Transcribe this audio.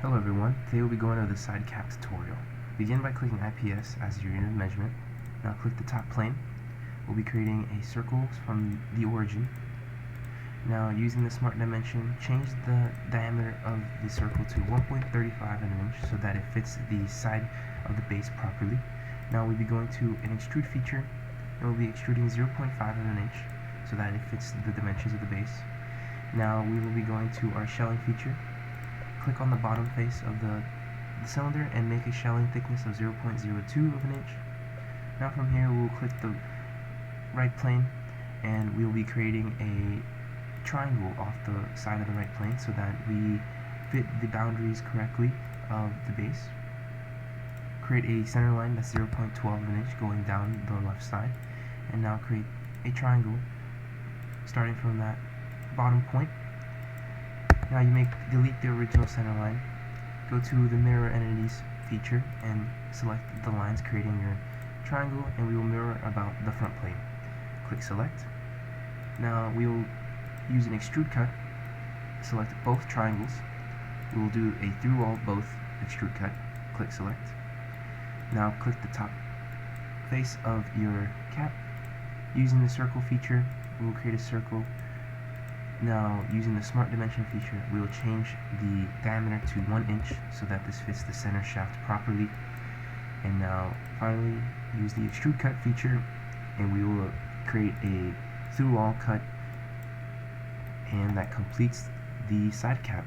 Hello everyone, today we'll be going over the side cap tutorial. Begin by clicking IPS as your unit of measurement. Now click the top plane. We'll be creating a circle from the origin. Now using the smart dimension, change the diameter of the circle to 1.35 of an inch so that it fits the side of the base properly. Now we'll be going to an extrude feature and we'll be extruding 0.5 of an inch so that it fits the dimensions of the base. Now we will be going to our shelling feature. Click on the bottom face of the cylinder and make a shelling thickness of 0.02 of an inch. Now from here we'll click the right plane and we'll be creating a triangle off the side of the right plane so that we fit the boundaries correctly of the base. Create a center line that's 0.12 of an inch going down the left side, and now create a triangle starting from that bottom point. Now you delete the original center line, go to the mirror entities feature and select the lines creating your triangle, and we will mirror about the front plane. Click select. Now we will use an extrude cut, select both triangles. We will do a through all both extrude cut, click select. Now click the top face of your cap. Using the circle feature, we will create a circle. Now, using the Smart Dimension feature, we will change the diameter to 1 inch so that this fits the center shaft properly. And now, finally, use the Extrude Cut feature, and we will create a through-all cut, and that completes the side cap.